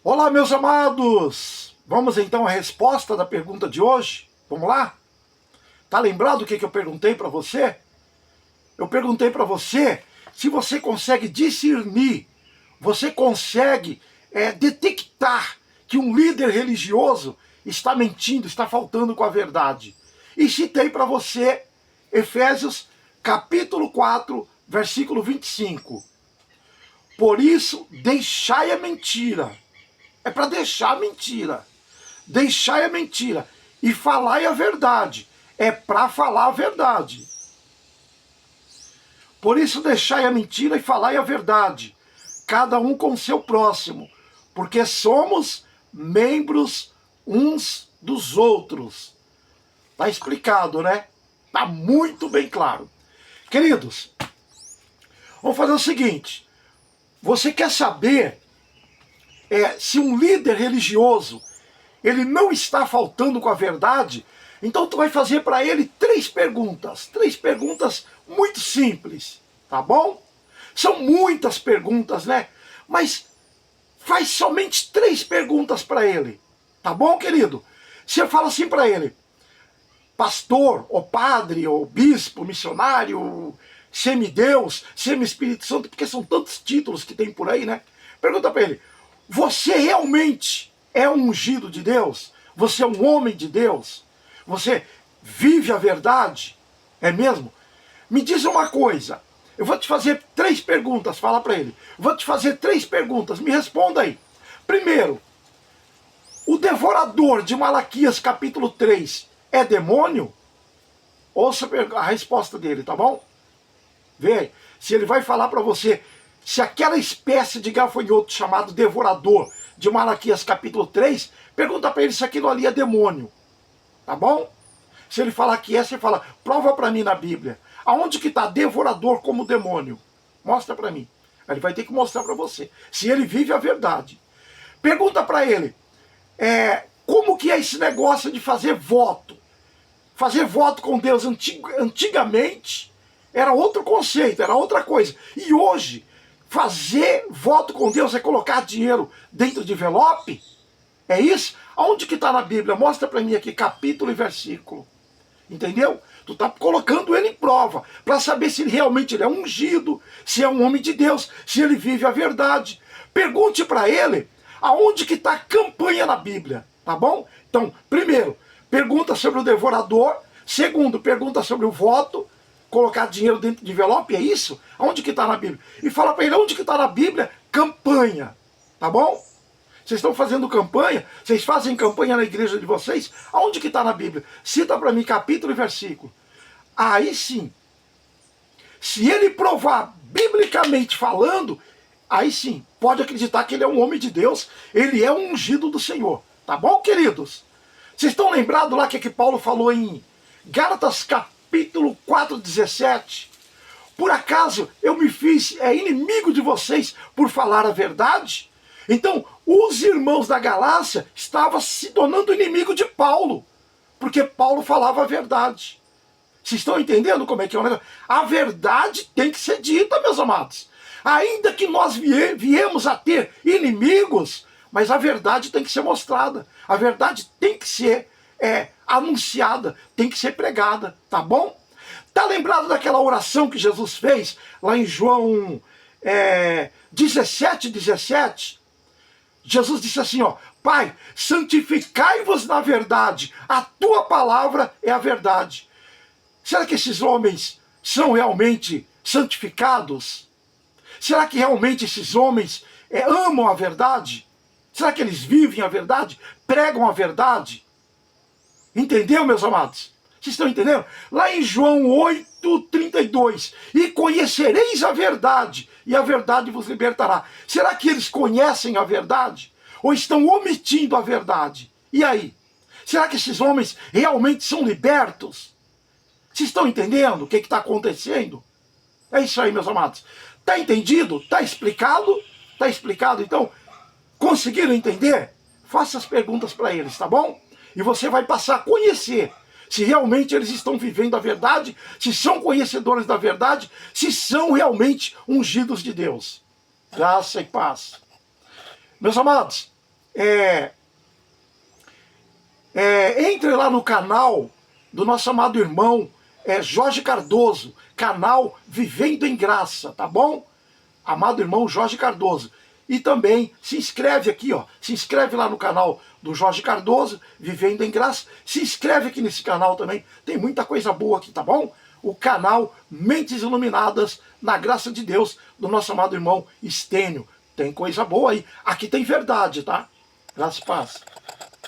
Olá, meus amados! Vamos então à resposta da pergunta de hoje? Vamos lá? Tá lembrado o que eu perguntei para você? Eu perguntei para você se você consegue discernir, você consegue detectar que um líder religioso está mentindo, está faltando com a verdade. E citei para você Efésios capítulo 4, versículo 25. Por isso, deixai a mentira. É para deixar a mentira. Deixai a mentira e falai a verdade. É para falar a verdade. Por isso deixai a mentira e falai a verdade, cada um com o seu próximo, porque somos membros uns dos outros. Tá explicado, né? Tá muito bem claro. Queridos, vamos fazer o seguinte. Você quer saber se um líder religioso ele não está faltando com a verdade? Então tu vai fazer para ele três perguntas muito simples, tá bom? São muitas perguntas, né? Mas faz somente três perguntas para ele, tá bom, querido? Você fala assim para ele: pastor, ou padre, ou bispo, missionário, semideus, semi-espírito santo, porque são tantos títulos que tem por aí, né? Pergunta para ele: você realmente é um ungido de Deus? Você é um homem de Deus? Você vive a verdade? É mesmo? Me diz uma coisa. Eu vou te fazer três perguntas, fala para ele. Vou te fazer três perguntas, me responda aí. Primeiro, o devorador de Malaquias capítulo 3 é demônio? Ouça a resposta dele, tá bom? Vê aí. Se ele vai falar para você se aquela espécie de gafanhoto chamado devorador de Malaquias capítulo 3, pergunta para ele se aquilo ali é demônio. Tá bom? Se ele falar que é, você fala: prova para mim na Bíblia. Aonde que está devorador como demônio? Mostra para mim. Ele vai ter que mostrar para você. Se ele vive a verdade. Pergunta para ele: como que é esse negócio de fazer voto? Fazer voto com Deus antigamente era outro conceito, era outra coisa. E hoje, fazer voto com Deus é colocar dinheiro dentro de envelope? É isso? Aonde que está na Bíblia? Mostra para mim aqui capítulo e versículo. Entendeu? Tu está colocando ele em prova para saber se realmente ele é ungido, se é um homem de Deus, se ele vive a verdade. Pergunte para ele aonde que está a campanha na Bíblia, tá bom? Então, primeiro, pergunta sobre o devorador. Segundo, pergunta sobre o voto, colocar dinheiro dentro de envelope, é isso? Aonde que está na Bíblia? E fala para ele onde que está na Bíblia, campanha, tá bom? Vocês estão fazendo campanha? Vocês fazem campanha na igreja de vocês? Aonde que está na Bíblia? Cita para mim capítulo e versículo. Aí sim, se ele provar biblicamente falando, aí sim, pode acreditar que ele é um homem de Deus, ele é um ungido do Senhor. Tá bom, queridos? Vocês estão lembrados lá que Paulo falou em Gálatas capítulo 4, 17? Por acaso eu me fiz inimigo de vocês por falar a verdade? Então, os irmãos da Galácia estavam se tornando inimigo de Paulo, porque Paulo falava a verdade. Vocês estão entendendo como é que é o negócio? A verdade tem que ser dita, meus amados. Ainda que nós viemos a ter inimigos, mas a verdade tem que ser mostrada. A verdade tem que ser anunciada, tem que ser pregada, tá bom? Tá lembrado daquela oração que Jesus fez lá em João 17, 17? Jesus disse assim, ó: Pai, santificai-vos na verdade, a tua palavra é a verdade. Será que esses homens são realmente santificados? Será que realmente esses homens amam a verdade? Será que eles vivem a verdade? Pregam a verdade? Entendeu, meus amados? Vocês estão entendendo? Lá em João 8, 32, e conhecereis a verdade, e a verdade vos libertará. Será que eles conhecem a verdade? Ou estão omitindo a verdade? E aí? Será que esses homens realmente são libertos? Vocês estão entendendo o que está acontecendo? É isso aí, meus amados. Está entendido? Está explicado? Está explicado? Então, conseguiram entender? Faça as perguntas para eles, tá bom? E você vai passar a conhecer se realmente eles estão vivendo a verdade, se são conhecedores da verdade, se são realmente ungidos de Deus. Graça e paz. Meus amados, Entre lá no canal do nosso amado irmão Jorge Cardoso, canal Vivendo em Graça, tá bom? Amado irmão Jorge Cardoso. E também se inscreve aqui, ó. Se inscreve lá no canal do Jorge Cardoso, Vivendo em Graça. Se inscreve aqui nesse canal também. Tem muita coisa boa aqui, tá bom? O canal Mentes Iluminadas na Graça de Deus, do nosso amado irmão Estênio. Tem coisa boa aí. Aqui tem verdade, tá? Graças e paz.